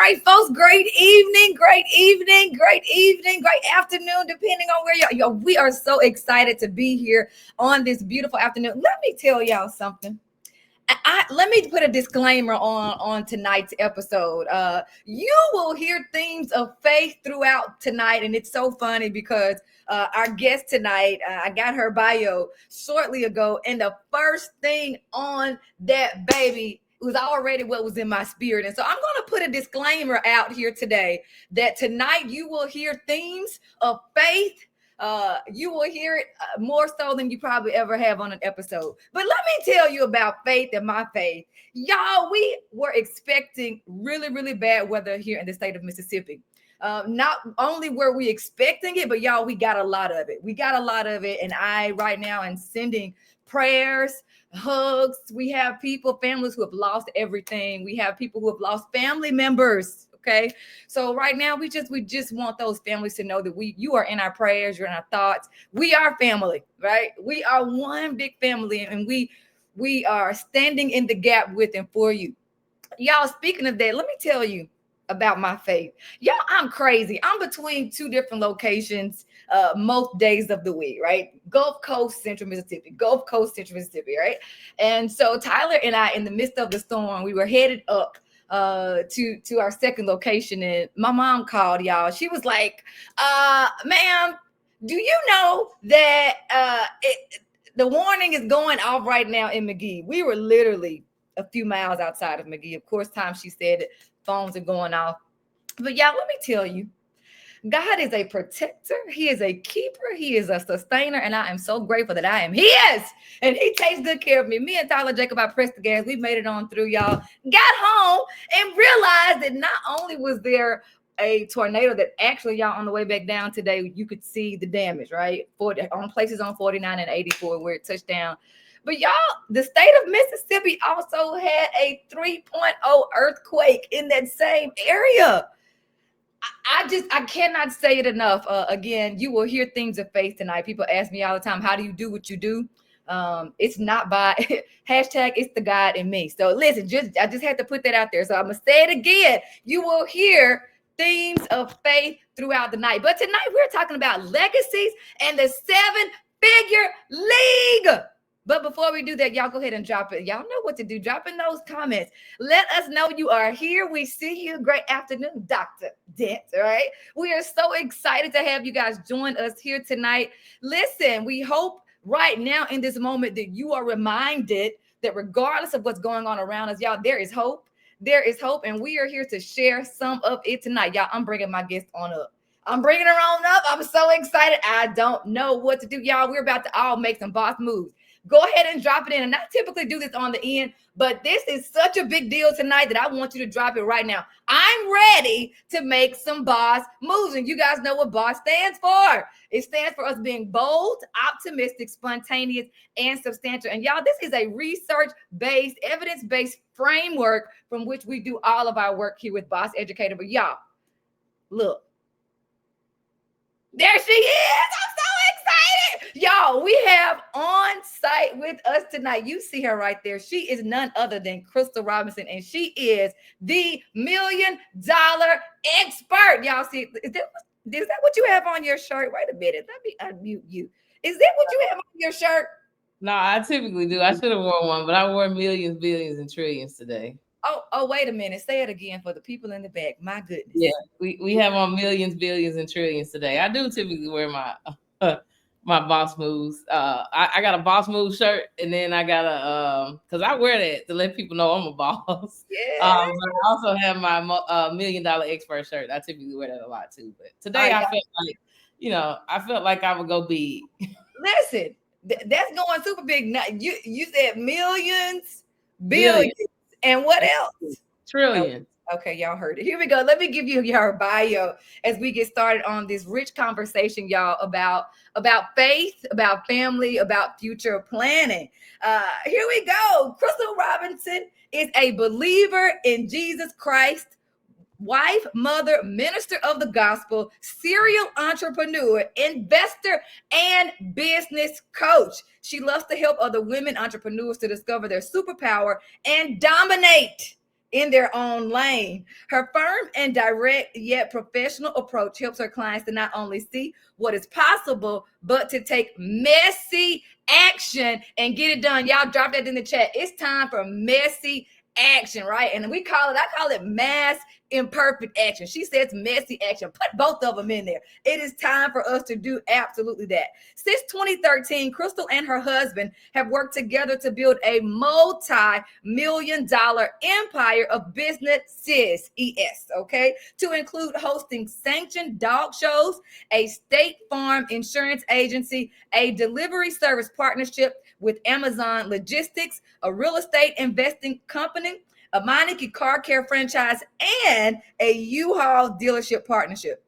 right, folks. Great evening, great evening, great evening, great afternoon, depending on where y'all. We are so excited to be here on this beautiful afternoon. Let me tell y'all something. Let me put a disclaimer on tonight's episode. You will hear themes of faith throughout tonight, and it's so funny because our guest tonight, I got her bio shortly ago, and the first thing on that baby was already what was in my spirit. And so I'm going to put a disclaimer out here today that tonight you will hear themes of faith. You will hear it more so than you probably ever have on an episode. But let me tell you about faith and my faith. Y'all, we were expecting really, really bad weather here in the state of Mississippi. Not only were we expecting it, but y'all, we got a lot of it. We got a lot of it. And I right now am sending prayers, hugs. We have people, families who have lost everything. We have people who have lost family members. Okay. So right now we just want those families to know that you are in our prayers, you're in our thoughts. We are family, right? We are one big family, and we are standing in the gap with and for you. Y'all, speaking of that, let me tell you about my faith. Y'all, I'm crazy. I'm between two different locations most days of the week, right? Gulf Coast, Central Mississippi, Gulf Coast, Central Mississippi, right? And so Tyler and I, in the midst of the storm, we were headed up to our second location, and my mom called, y'all. She was like, ma'am, do you know that the warning is going off right now in McGee? We were literally a few miles outside of McGee. Of course, time she said it, phones are going off. But y'all, let me tell you, God is a protector. He is a keeper. He is a sustainer. And I am so grateful that I am his. And he takes good care of me. Me and Tyler Jacob, I pressed the gas. We made it on through, y'all. Got home and realized that not only was there a tornado that actually, y'all, on the way back down today, you could see the damage, right? On places on 49 and 84 where it touched down. But y'all, the state of Mississippi also had a 3.0 earthquake in that same area. I cannot say it enough. Again, you will hear things of faith tonight. People ask me all the time, how do you do what you do? It's not by hashtag it's the God in me. So listen, I just had to put that out there. So I'm going to say it again. You will hear themes of faith throughout the night. But tonight we're talking about legacies and the 7-figure league. But before we do that, y'all go ahead and drop it. Y'all know what to do. Drop in those comments. Let us know you are here. We see you. Great afternoon, Dr. Dent. All right. We are so excited to have you guys join us here tonight. Listen, we hope right now in this moment that you are reminded that regardless of what's going on around us, y'all, there is hope. There is hope. And we are here to share some of it tonight. Y'all, I'm bringing my guest on up. I'm bringing her on up. I'm so excited. I don't know what to do. Y'all, we're about to all make some boss moves. Go ahead and drop it in. And I typically do this on the end, but this is such a big deal tonight that I want you to drop it right now. I'm ready to make some boss moves. And you guys know what boss stands for. It stands for us being bold, optimistic, spontaneous, and substantial. And y'all, this is a research-based, evidence-based framework from which we do all of our work here with Boss Educator. But y'all, look. There she is. I'm so excited. Y'all, we have on site with us tonight. You see her right there. She is none other than Crystal Robinson, and she is the $1 million expert. Y'all see, is that what you have on your shirt? Wait a minute. Let me unmute you. Is that what you have on your shirt? No, I typically do. I should have worn one, but I wore millions, billions, and trillions today. Oh, wait a minute. Say it again for the people in the back. My goodness. Yeah, we have on millions, billions, and trillions today. I do typically wear my my boss moves. I got a boss move shirt, and then I got because I wear that to let people know I'm a boss. Yeah. But I also have my $1 million expert shirt. I typically wear that a lot too. But today I felt like I would go big. Listen, that's going super big. Now, you said millions, billions. And what else? Trillion. Okay, y'all heard it. Here we go. Let me give you your bio as we get started on this rich conversation, y'all, about faith, about family, about future planning. Here we go. Crystal Robinson is a believer in Jesus Christ, wife, mother, minister of the gospel, serial entrepreneur, investor, and business coach. She loves to help other women entrepreneurs to discover their superpower and dominate in their own lane. Her firm and direct yet professional approach helps her clients to not only see what is possible, but to take messy action and get it done. Y'all drop that in the chat. It's time for messy action, right? And I call it mass imperfect action. She says messy action. Put both of them in there. It is time for us to do absolutely that. Since 2013, Crystal and her husband have worked together to build a multi-million-dollar empire of businesses, okay, to include hosting sanctioned dog shows, a State Farm insurance agency, a delivery service partnership with Amazon Logistics, a real estate investing company, a Meineke car care franchise, and a U-Haul dealership partnership.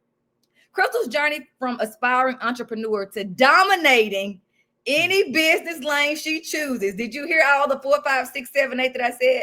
Crystal's journey from aspiring entrepreneur to dominating any business lane she chooses. Did you hear all the 4, 5, 6, 7, 8 that I said?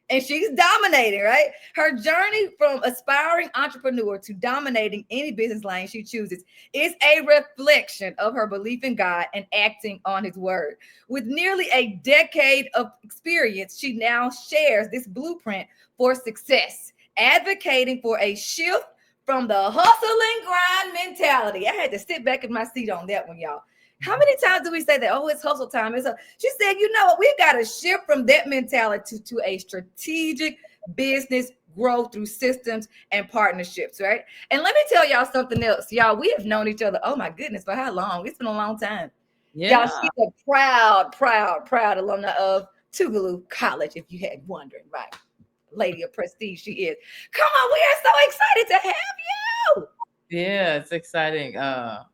And she's dominating, right? Her journey from aspiring entrepreneur to dominating any business lane she chooses is a reflection of her belief in God and acting on his word. With nearly a decade of experience, she now shares this blueprint for success, advocating for a shift from the hustle and grind mentality. I had to sit back in my seat on that one, y'all. How many times do we say that? Oh, it's hustle time. She said, you know what? We've got to shift from that mentality to a strategic business growth through systems and partnerships, right? And let me tell y'all something else. Y'all, we have known each other, oh my goodness, for how long? It's been a long time. Yeah. Y'all, she's a proud alumni of Tougaloo College, if you had wondering, right? Lady of prestige she is. Come on, we are so excited to have you. Yeah, it's exciting.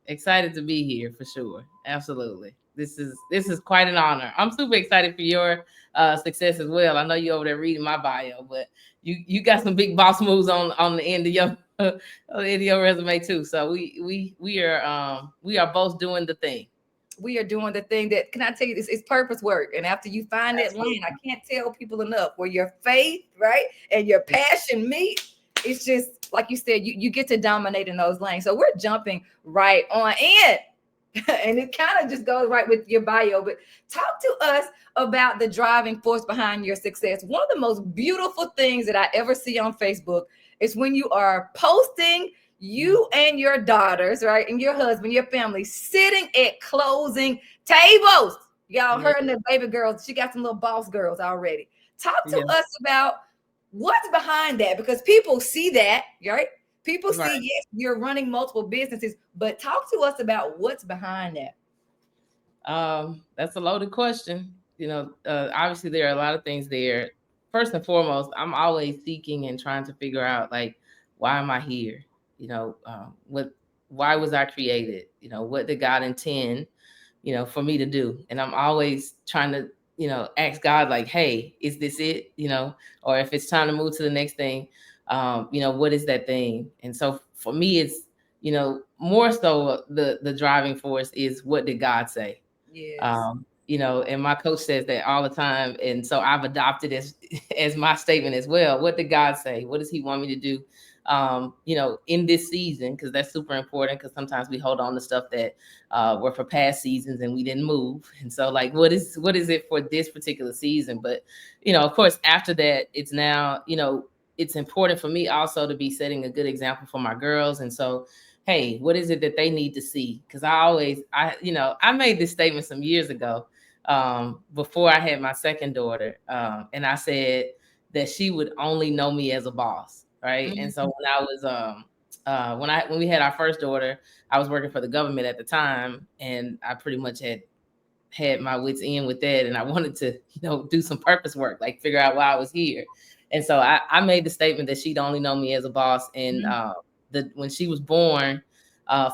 Excited to be here for sure. Absolutely. This is quite an honor. I'm super excited for your success as well. I know you over there reading my bio, but you got some big boss moves on the end of your on the end of your resume too. So we are both doing the thing. We are doing the thing that, can I tell you this? It's purpose work. And after you find that lane, I can't tell people enough where your faith, right, and your passion meet. It's just like you said, you get to dominate in those lanes. So we're jumping right on in. And it kind of just goes right with your bio. But talk to us about the driving force behind your success. One of the most beautiful things that I ever see on Facebook is when you are posting you and your daughters, right, and your husband, your family sitting at closing tables. Y'all, her and the baby girls, she got some little boss girls already. Talk to us about what's behind that, because people see that, right? People see, yes, you're running multiple businesses, but talk to us about what's behind that. That's a loaded question. Obviously there are a lot of things there. First and foremost, I'm always seeking and trying to figure out, like, why am I here? Why was I created? What did God intend, for me to do? And I'm always trying to, ask God, like, hey, is this it? Or if it's time to move to the next thing, what is that thing? And so for me, it's, more so the driving force is, what did God say? Yes. And my coach says that all the time. And so I've adopted as my statement as well. What did God say? What does he want me to do? In this season, because that's super important, because sometimes we hold on to stuff that were for past seasons and we didn't move. And so, like, what is it for this particular season? But, of course, after that, it's now, it's important for me also to be setting a good example for my girls. And so, hey, what is it that they need to see? Because I made this statement some years ago, before I had my second daughter. And I said that she would only know me as a boss. Right. Mm-hmm. And so when I was, when we had our first daughter, I was working for the government at the time, and I pretty much had my wits in with that. And I wanted to, do some purpose work, like figure out why I was here. And so I made the statement that she'd only know me as a boss. And when she was born,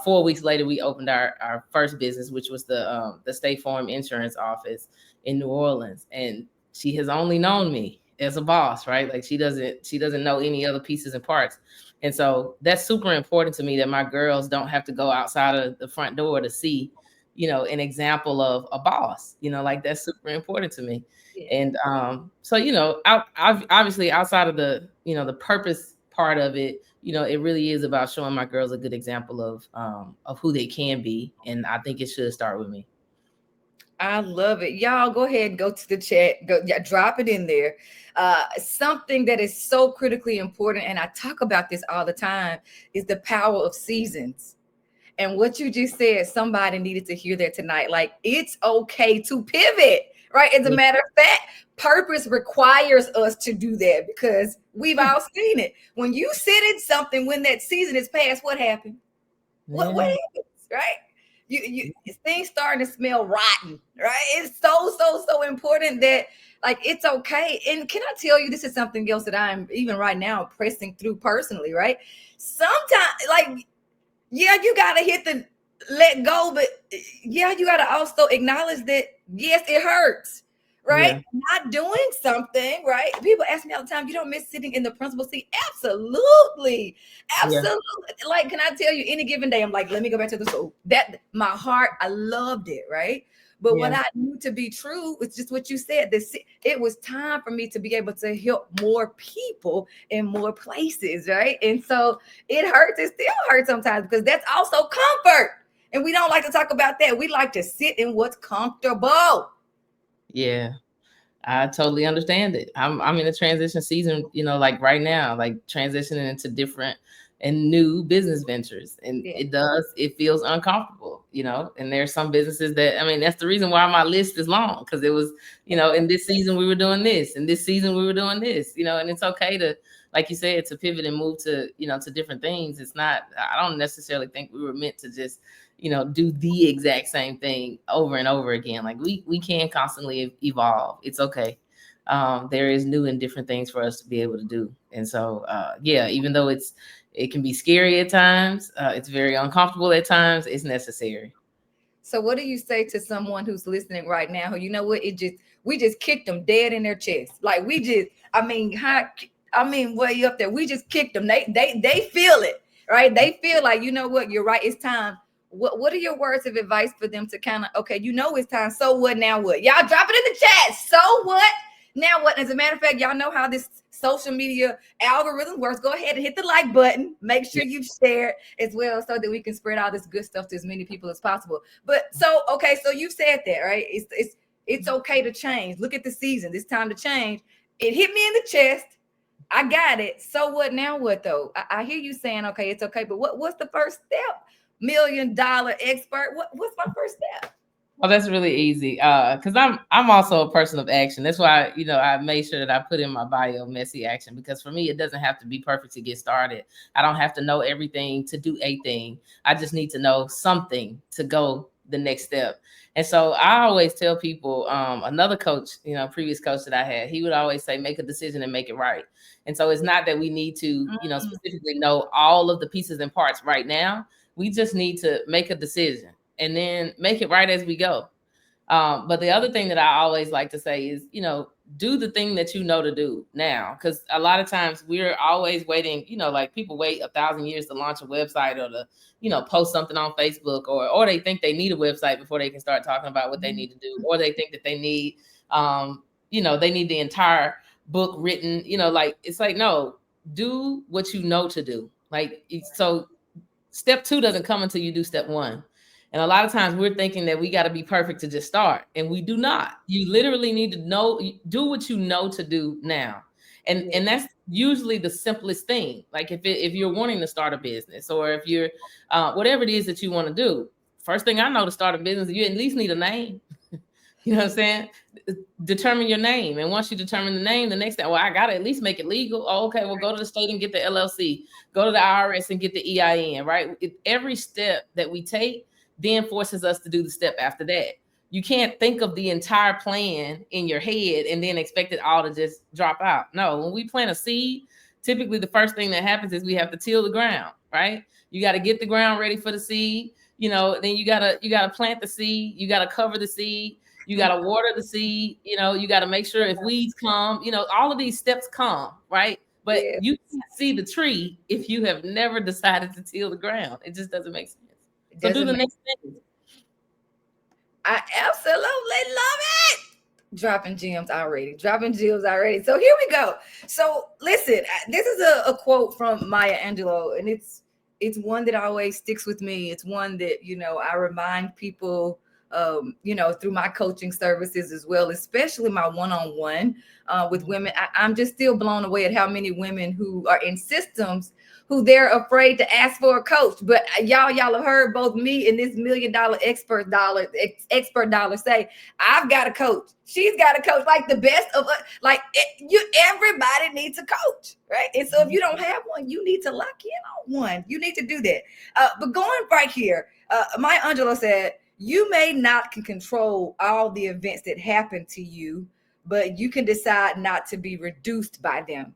4 weeks later, we opened our first business, which was the State Farm insurance office in New Orleans. And she has only known me as a boss, right? Like, she doesn't know any other pieces and parts. And so that's super important to me, that my girls don't have to go outside of the front door to see, an example of a boss, like, that's super important to me. Yeah. And so, I've obviously, outside of the, the purpose part of it, it really is about showing my girls a good example of who they can be. And I think it should start with me. I love it. Y'all go ahead and go to the chat. Go, yeah, drop it in there. Something that is so critically important, and I talk about this all the time, is the power of seasons. And what you just said, somebody needed to hear that tonight. Like, it's okay to pivot, right? As a Yeah. matter of fact, purpose requires us to do that because we've Yeah. all seen it. When you sit in something, when that season is past, what happened? What Yeah. happens, right? Things starting to smell rotten, right? It's so important that like it's okay. And can I tell you, this is something else that I'm even right now pressing through personally, right? Sometimes, like, yeah, you gotta hit the let go, but yeah, you gotta also acknowledge that yes, it hurts, right? Yeah. Not doing something, right? People ask me all the time, you don't miss sitting in the principal seat? Absolutely, Yeah. absolutely. Like, can I tell you, any given day, I'm like, let me go back to the soul. That my heart, I loved it, right? But what Yeah. I knew to be true was just what you said. This it was time for me to be able to help more people in more places, right? And so it hurts. It still hurts sometimes because that's also comfort. And we don't like to talk about that. We like to sit in what's comfortable. Yeah. I totally understand it. I'm in a transition season, like right now, like transitioning into different and new business ventures. And Yeah. it feels uncomfortable. And there's some businesses that, I mean, that's the reason why my list is long, because it was, in this season we were doing this, and this season we were doing this, and it's okay to, like you said, to pivot and move to different things. It's not, I don't necessarily think we were meant to just do the exact same thing over and over again. Like we can constantly evolve. It's okay. There is new and different things for us to be able to do. And so, yeah, even though it can be scary at times, it's very uncomfortable at times, it's necessary. So what do you say to someone who's listening right now who, what, we just kicked them dead in their chest. Like we just, way up there. We just kicked them. They feel it, right? They feel like, what, you're right, it's time. What are your words of advice for them to kind of, okay, it's time. So what now what? Y'all drop it in the chat. So what? Now what? As a matter of fact, y'all know how this social media algorithm works. Go ahead and hit the like button. Make sure Yeah. you share as well so that we can spread all this good stuff to as many people as possible. But so okay, so you said that, right? It's okay to change. Look at the season. It's time to change. It hit me in the chest. I got it. So what now? What though? I hear you saying, okay, it's okay, but what's the first step? $1 million expert. What's my first step? Well, that's really easy. Because I'm also a person of action. That's why, I made sure that I put in my bio messy action, because for me, it doesn't have to be perfect to get started. I don't have to know everything to do a thing. I just need to know something to go the next step. And so I always tell people, another coach, previous coach that I had, he would always say, make a decision and make it right. And so it's not that we need to, specifically know all of the pieces and parts right now. We just need to make a decision and then make it right as we go. But the other thing that I always like to say is, do the thing that you know to do now. Because a lot of times we're always waiting, like people wait 1,000 years to launch a website or to, post something on Facebook, or they think they need a website before they can start talking about what they need to do, or they think that they need, they need the entire book written, like, it's like, no, do what you know to do. Like, so step 2 doesn't come until you do step 1. And a lot of times we're thinking that we got to be perfect to just start, and we do not. You literally need to do what you know to do now. And that's usually the simplest thing. Like if you're wanting to start a business, or if you're whatever it is that you want to do, first thing I know, to start a business, you at least need a name. You know what I'm saying? Determine your name. And once you determine the name, the next thing, well, I got to at least make it legal. Oh, okay, well, go to the state and get the LLC. Go to the IRS and get the EIN, right? Every step that we take then forces us to do the step after that. You can't think of the entire plan in your head and then expect it all to just drop out. No, when we plant a seed, typically the first thing that happens is we have to till the ground, right? You got to get the ground ready for the seed. Then you gotta plant the seed. You gotta cover the seed. You got to water the seed, you got to make sure if weeds come, all of these steps come, right? But Yeah. you can't see the tree if you have never decided to till the ground. It just doesn't make sense. It So do doesn't the make. next thing. I absolutely love it. Dropping gems already. Dropping gems already. So here we go. So listen, this is a quote from Maya Angelou, and it's one that always sticks with me. It's one that I remind people through my coaching services as well, especially my one-on-one with women. I'm just still blown away at how many women who are in systems who they're afraid to ask for a coach. But y'all have heard both me and this $1 million expert dollar say, I've got a coach. She's got a coach, like the best of us. Like everybody needs a coach, right? And so if you don't have one, you need to lock in on one. You need to do that. But going right here, Maya Angelou said, you may not can control all the events that happen to you, but you can decide not to be reduced by them.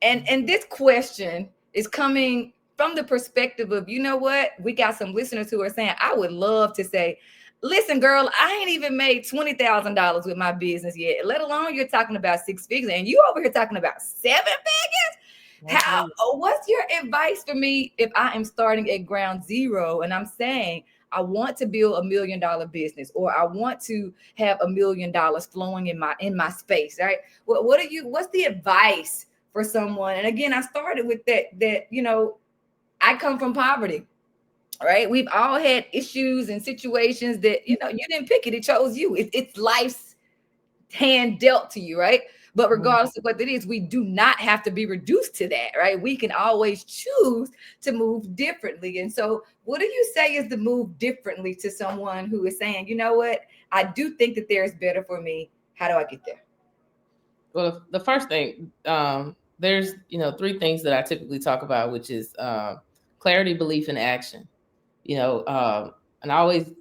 And this question is coming from the perspective of, you know what? We got some listeners who are saying, I would love to say, listen, girl, I ain't even made $20,000 with my business yet, let alone you're talking about 6 figures, and you over here talking about 7 figures. What's your advice for me if I am starting at ground zero and I'm saying I want to build $1 million business, or I want to have $1 million flowing in my space, right? What's the advice for someone? And again, I started with that I come from poverty, right? We've all had issues and situations that you didn't pick it chose you. It's life's hand dealt to you, right? But regardless of what it is, we do not have to be reduced to that, right? We can always choose to move differently. And so what do you say is the move differently to someone who is saying, you know what, I do think that there's better for me. How do I get there? Well, the first thing, there's 3 things that I typically talk about, which is clarity, belief, and action. And I always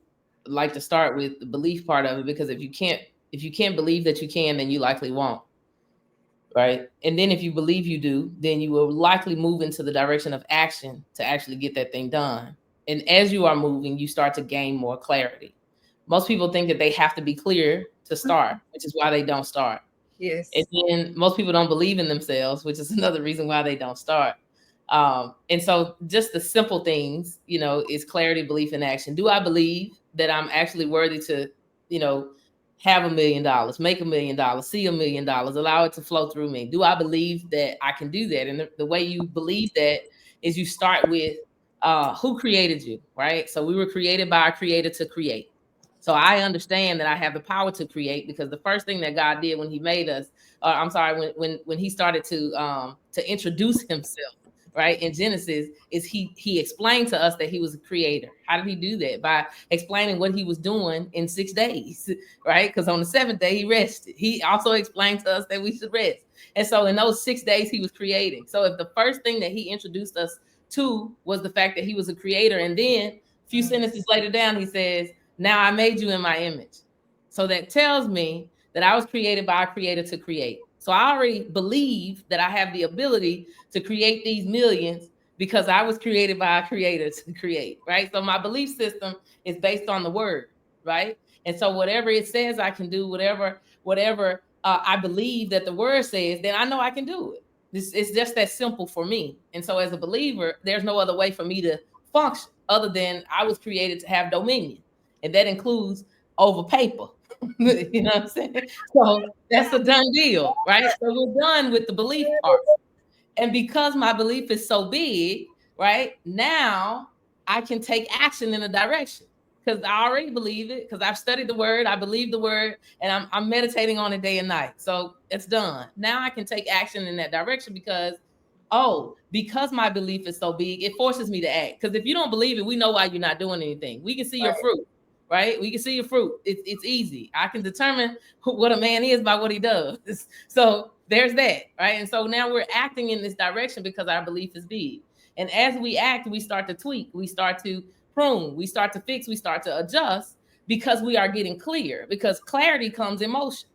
like to start with the belief part of it, because if you can't believe that you can, then you likely won't. Right. And then if you believe you do, then you will likely move into the direction of action to actually get that thing done. And as you are moving, you start to gain more clarity. Most people think that they have to be clear to start, which is why they don't start. Yes. And then most people don't believe in themselves, which is another reason why they don't start. And so just the simple things, is clarity, belief, and action. Do I believe that I'm actually worthy to, have $1 million, make $1 million, see $1 million, allow it to flow through me? Do I believe that I can do that? And the way you believe that is you start with who created you, right? So we were created by our creator to create. So I understand that I have the power to create, because the first thing that God did when he made us, when he started to introduce himself, right, in Genesis, is he explained to us that he was a creator. How did he do that? By explaining what he was doing in 6 days, right? Because on the 7th day he rested. He also explained to us that we should rest. And so in those 6 days he was creating. So if the first thing that he introduced us to was the fact that he was a creator, and then a few sentences later down he says, now I made you in my image. So that tells me that I was created by a creator to create. So I already believe that I have the ability to create these millions because I was created by a creator to create, right? So my belief system is based on the word, right? And so whatever it says I can do, whatever I believe that the word says, then I know I can do it. It's just that simple for me. And so as a believer, there's no other way for me to function other than I was created to have dominion. And that includes over paper. You know what I'm saying? So that's a done deal, right? So we're done with the belief part. And because my belief is so big, right, now I can take action in a direction, because I already believe it, because I've studied the word, I believe the word, and I'm meditating on it day and night. So it's done. Now I can take action in that direction because my belief is so big, it forces me to act. Because if you don't believe it, we know why you're not doing anything. We can see your fruit. Right? We can see your fruit. It's easy. I can determine what a man is by what he does. So there's that, right? And so now we're acting in this direction because our belief is big. And as we act, we start to tweak, we start to prune, we start to fix, we start to adjust, because we are getting clear. Because clarity comes in motion.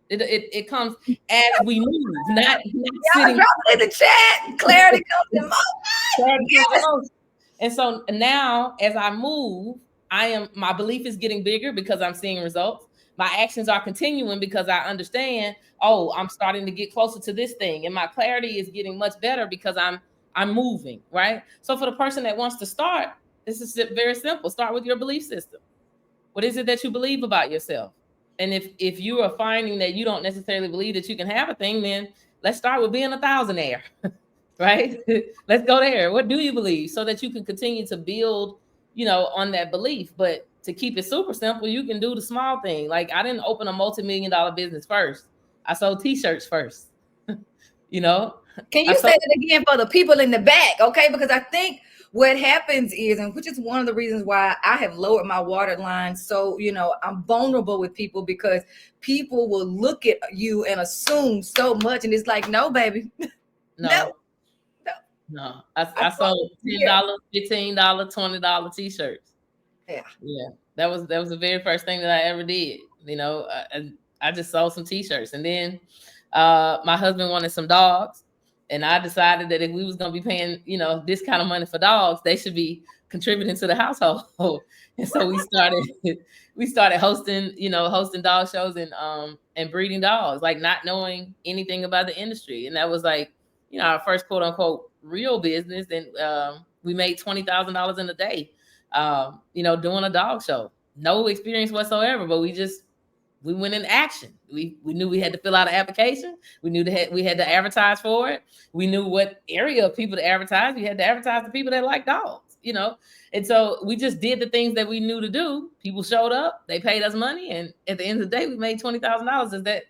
It comes as we move, not sitting. Drop it in the chat. Clarity comes in motion. Yes. And so now as I move, my belief is getting bigger because I'm seeing results. My actions are continuing because I understand, I'm starting to get closer to this thing. And my clarity is getting much better because I'm moving, right? So for the person that wants to start, this is very simple. Start with your belief system. What is it that you believe about yourself? And if you are finding that you don't necessarily believe that you can have a thing, then let's start with being a thousandaire, right? Let's go there. What do you believe, so that you can continue to build on that belief. But to keep it super simple, you can do the small thing. Like, I didn't open a multi-million-dollar business first. I sold t-shirts first. you know, Can I you say sold that again for the people in the back? Okay, because I think what happens is, and which is one of the reasons why I have lowered my water line. So, I'm vulnerable with people because people will look at you and assume so much. And it's like, no, baby, no, no, no. no. I I told sold you here. $10, $15, $20 t-shirts. Yeah. Yeah, that was the very first thing that I ever did. I just sold some t-shirts, and then my husband wanted some dogs, and I decided that if we was gonna be paying, this kind of money for dogs, they should be contributing to the household. And so we started hosting dog shows and breeding dogs, like not knowing anything about the industry, and that was like our first quote unquote real business, and we made $20,000 in a day doing a dog show. No experience whatsoever, but we went in action. We knew we had to fill out an application. We knew that we had to advertise for it. We knew what area of people to advertise. We had to advertise to people that like dogs. And so we just did the things that we knew to do. People showed up, they paid us money, and at the end of the day, we made $20,000.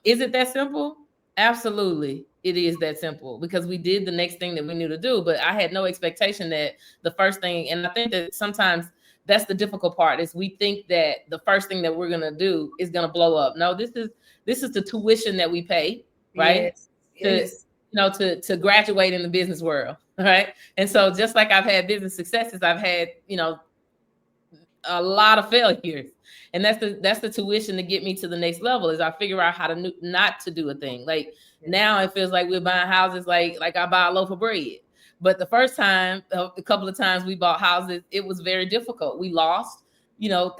Is it that simple? Absolutely, it is that simple, because we did the next thing that we knew to do. But I had no expectation that the first thing, and I think that sometimes that's the difficult part, is we think that the first thing that we're gonna do is gonna blow up. No, this is the tuition that we pay, right? Yes. To Yes. to graduate in the business world, right? And so just like I've had business successes, I've had a lot of failures, and that's the tuition to get me to the next level. Is I figure out how to not to do a thing. Like, now it feels like we're buying houses like I buy a loaf of bread. But the first time, a couple of times we bought houses, it was very difficult. We lost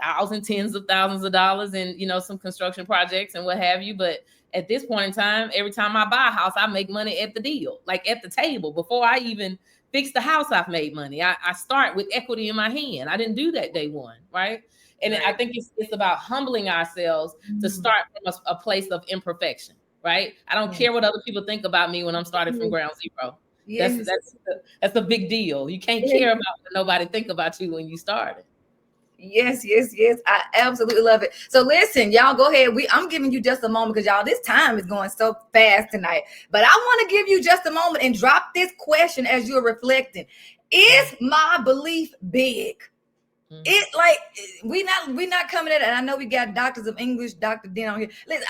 thousands, tens of thousands of dollars in some construction projects and what have you. But at this point in time, every time I buy a house, I make money at the deal, like at the table. Before I even fix the house, I've made money. I start with equity in my hand. I didn't do that day one, right? And I Right. think it's about humbling ourselves to start from a place of imperfection, right? I don't care what other people think about me when I'm starting from ground zero. That's Yes. that's that's a big deal. You can't Yes. care about what nobody think about you when you started. Yes, yes, yes. I absolutely love it. So listen, y'all go ahead. I'm giving you just a moment because y'all, this time is going so fast tonight. But I want to give you just a moment and drop this question as you're reflecting. Is my belief big? It like we not coming at it. And I know we got doctors of English, Dr. Den on here. Listen,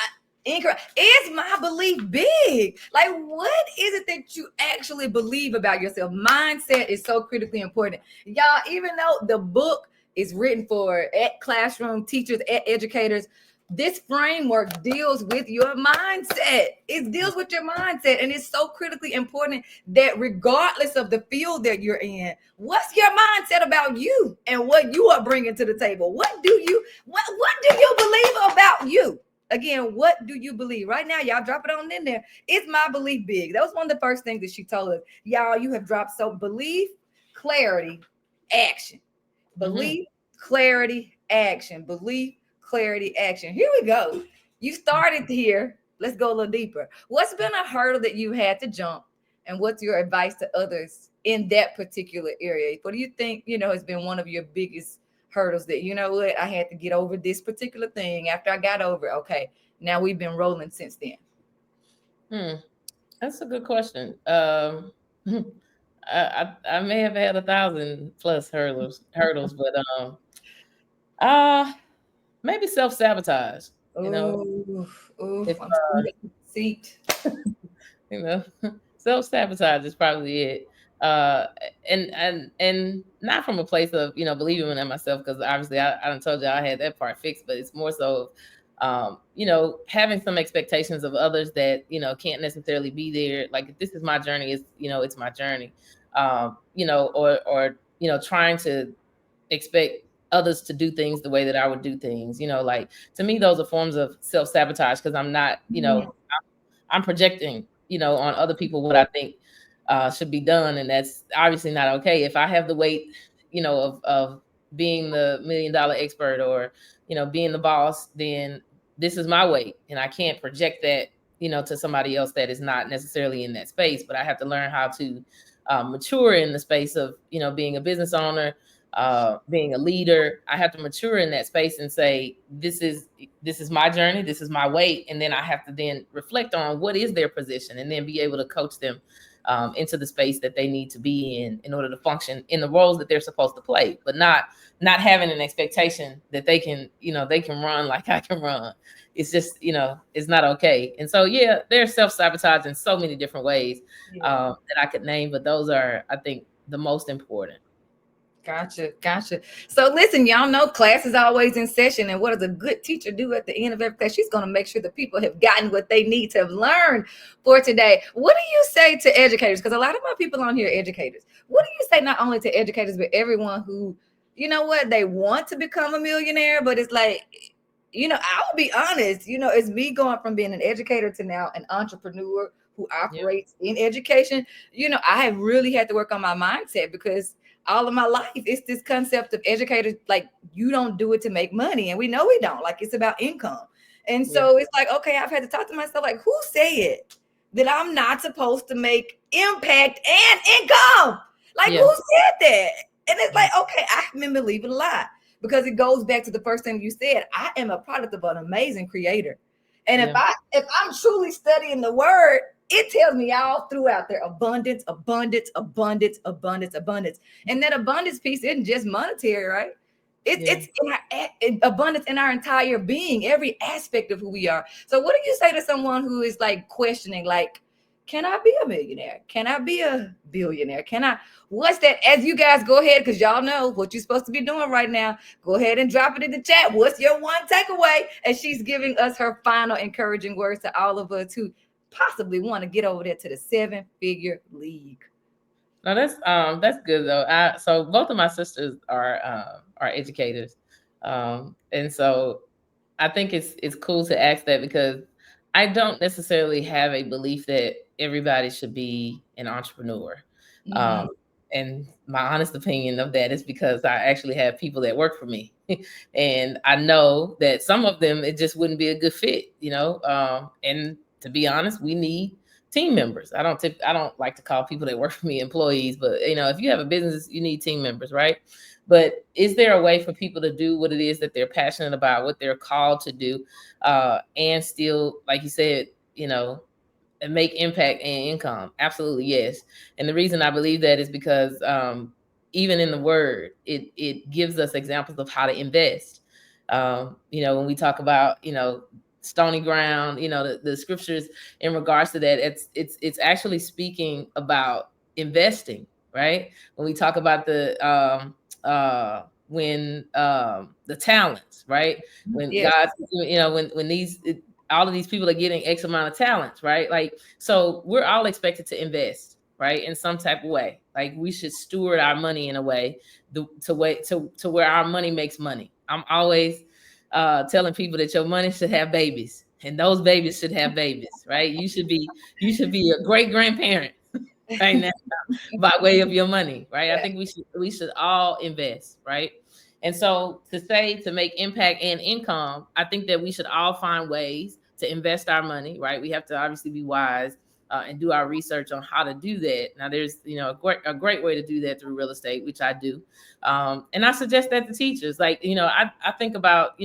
incorrect. Is my belief big? Like, what is it that you actually believe about yourself? Mindset is so critically important. Y'all, even though the book is written for classroom teachers, educators, this framework deals with your mindset. It deals with your mindset, and it's so critically important that regardless of the field that you're in, what's your mindset about you and what you are bringing to the table? What do you believe about you? Again, what do you believe? Right now, y'all drop it on in there. Is my belief big? That was one of the first things that she told us. Y'all, you have dropped so belief, clarity, action. Belief, clarity, action. Belief, clarity, action. Here we go. You started here. Let's go a little deeper. What's been a hurdle that you had to jump, and what's your advice to others in that particular area? What do you think, has been one of your biggest hurdles that, what, I had to get over this particular thing. After I got over it, okay, now we've been rolling since then. That's a good question. I may have had 1,000 plus hurdles, but uh, maybe self-sabotage. Oh, If I'm sitting in the seat. you know, self-sabotage is probably it. Uh, and not from a place of believing in myself, because obviously I done told you I had that part fixed, but it's more so having some expectations of others that can't necessarily be there. Like, if this is my journey, it's my journey. Or trying to expect others to do things the way that I would do things. Like, to me, those are forms of self-sabotage, because I'm not, I'm projecting, on other people what I think should be done, and that's obviously not okay. If I have the weight, of being the $1 million expert, or being the boss, then this is my weight, and I can't project that, to somebody else that is not necessarily in that space. But I have to learn how to mature in the space of being a business owner, being a leader. I have to mature in that space and say, this is my journey, this is my weight, and then I have to then reflect on what is their position, and then be able to coach them into the space that they need to be in order to function in the roles that they're supposed to play, but not having an expectation that they can, they can run like I can run. It's just, it's not okay. And so, yeah, they're self-sabotage in so many different ways that I could name, but those are, I think, the most important. Gotcha, gotcha. So listen, y'all know class is always in session, and what does a good teacher do at the end of every class? She's going to make sure the people have gotten what they need to have learned for today. What do you say to educators? Because a lot of my people on here are educators. What do you say not only to educators, but everyone who, they want to become a millionaire, but it's like, I'll be honest, it's me going from being an educator to now an entrepreneur who operates in education. I have really had to work on my mindset, because all of my life it's this concept of educators, like, you don't do it to make money, and we know we don't. Like, it's about income. And so it's like, okay, I've had to talk to myself, like, who said that I'm not supposed to make impact and income? Like, who said that? And it's like, okay, I've been believing a lie, because it goes back to the first thing you said. I am a product of an amazing creator, and if I'm truly studying the word, it tells me all throughout there: abundance, abundance, abundance, abundance, abundance. And that abundance piece isn't just monetary, right? It's in abundance in our entire being, every aspect of who we are. So what do you say to someone who is like questioning, like, can I be a millionaire? Can I be a billionaire? What's that? As you guys go ahead, because y'all know what you're supposed to be doing right now. Go ahead and drop it in the chat. What's your one takeaway? And she's giving us her final encouraging words to all of us who possibly want to get over there to the 7-figure league. No, that's good though. So both of my sisters are educators, and so I think it's cool to ask that, because I don't necessarily have a belief that everybody should be an entrepreneur. And my honest opinion of that is because I actually have people that work for me, and I know that some of them, it just wouldn't be a good fit, and to be honest, we need team members. I don't like to call people that work for me employees, but if you have a business, you need team members, right? But is there a way for people to do what it is that they're passionate about, what they're called to do, and still, like you said, and make impact and income? Absolutely, yes. And the reason I believe that is because even in the word, it gives us examples of how to invest. When we talk about, stony ground, the scriptures in regards to that, it's actually speaking about investing, right? When we talk about the talents, right? When God, when all of these people are getting X amount of talents, right? Like, so we're all expected to invest, right, in some type of way. Like, we should steward our money in a way to where our money makes money. I'm always telling people that your money should have babies, and those babies should have babies, right? You should be a great grandparent right now by way of your money, right? I think we should all invest, right? And so to make impact and income, I think that we should all find ways to invest our money, right? We have to obviously be wise and do our research on how to do that. Now, there's a great way to do that through real estate, which I do, and I suggest that to teachers. Like, I think about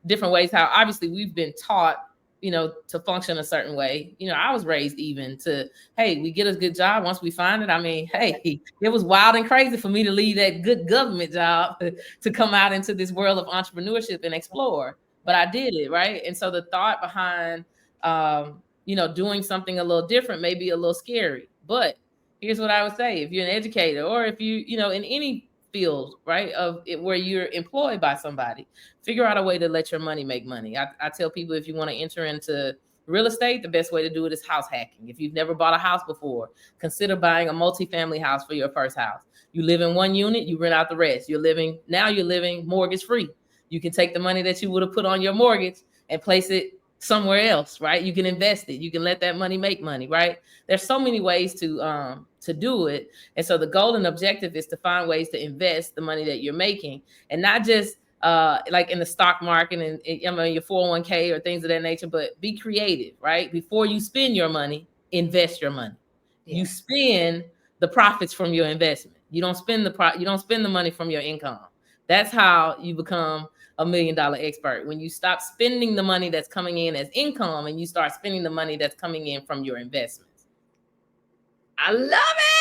different ways how obviously we've been taught to function a certain way. I was raised even to, hey, we get a good job once we find it. I mean, hey, it was wild and crazy for me to leave that good government job to come out into this world of entrepreneurship and explore. But I did it, right? And so the thought behind, doing something a little different may be a little scary. But here's what I would say: if you're an educator, or if you, in any field, right, of it where you're employed by somebody, figure out a way to let your money make money. I tell people, if you want to enter into real estate, the best way to do it is house hacking. If you've never bought a house before, consider buying a multifamily house for your first house. You live in one unit, you rent out the rest. You're living mortgage free. You can take the money that you would have put on your mortgage and place it somewhere else, right? You can invest it. You can let that money make money, right? There's so many ways to do it. And so the goal and objective is to find ways to invest the money that you're making, and not just like in the stock market and your 401k or things of that nature, but be creative, right? Before you spend your money, invest your money. You spend the profits from your investment. You don't spend the money from your income. That's how you become $1 million expert. When you stop spending the money that's coming in as income and you start spending the money that's coming in from your investments. I love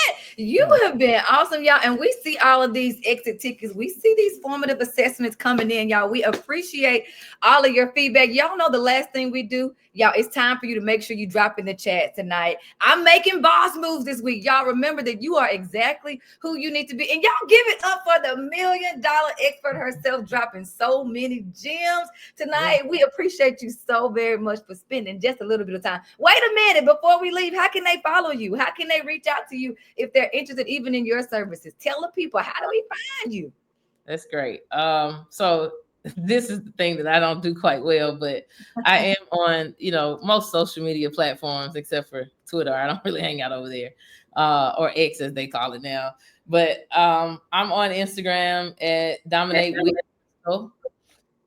it. You have been awesome, y'all. And we see all of these exit tickets. We see these formative assessments coming in, y'all. We appreciate all of your feedback. Y'all know the last thing we do, y'all, it's time for you to make sure you drop in the chat tonight. I'm making boss moves this week. Y'all remember that you are exactly who you need to be. And y'all give it up for the $1 million expert herself, dropping so many gems tonight. We appreciate you so very much for spending just a little bit of time. Wait a minute before we leave. How can they follow you? How can they reach out to you if they're interested even in your services? Tell the people, how do we find you? That's great. So this is the thing that I don't do quite well, but I am on, most social media platforms except for Twitter. I don't really hang out over there, or X as they call it now. But I'm on Instagram at Dominate with Crystal,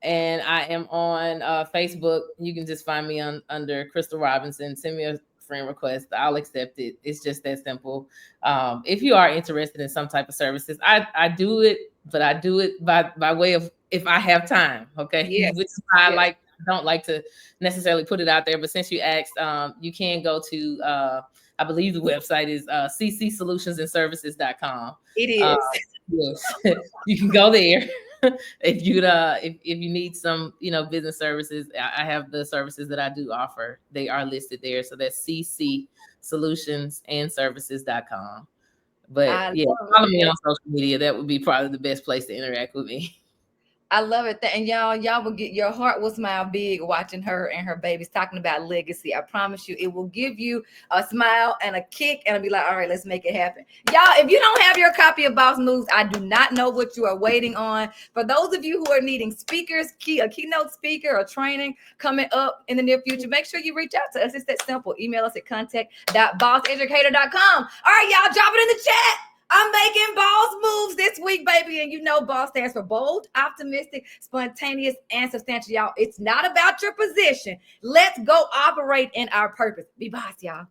and I am on Facebook. You can just find me under Crystal Robinson. Send me a friend request. I'll accept it. It's just that simple. If you are interested in some type of services, I do it, but I do it by way of if I have time. Okay, Yes. Which is why I don't like to necessarily put it out there. But since you asked, you can go to I believe the website is ccsolutionsandservices.com. It is. Yes, you can go there. If you need some business services, I have the services that I do offer. They are listed there. So that's ccsolutionsandservices.com. But follow me on social media. That would be probably the best place to interact with me. I love it. And y'all will get, your heart will smile big watching her and her babies talking about legacy. I promise you, it will give you a smile and a kick, and I'll be like, all right, let's make it happen. Y'all, if you don't have your copy of Boss Moves, I do not know what you are waiting on. For those of you who are needing speakers, a keynote speaker or training coming up in the near future, make sure you reach out to us. It's that simple. Email us at contact.bosseducator.com. All right, y'all, drop it in the chat. I'm making boss moves this week, baby. And boss stands for bold, optimistic, spontaneous, and substantial. Y'all, it's not about your position. Let's go operate in our purpose. Be boss, y'all.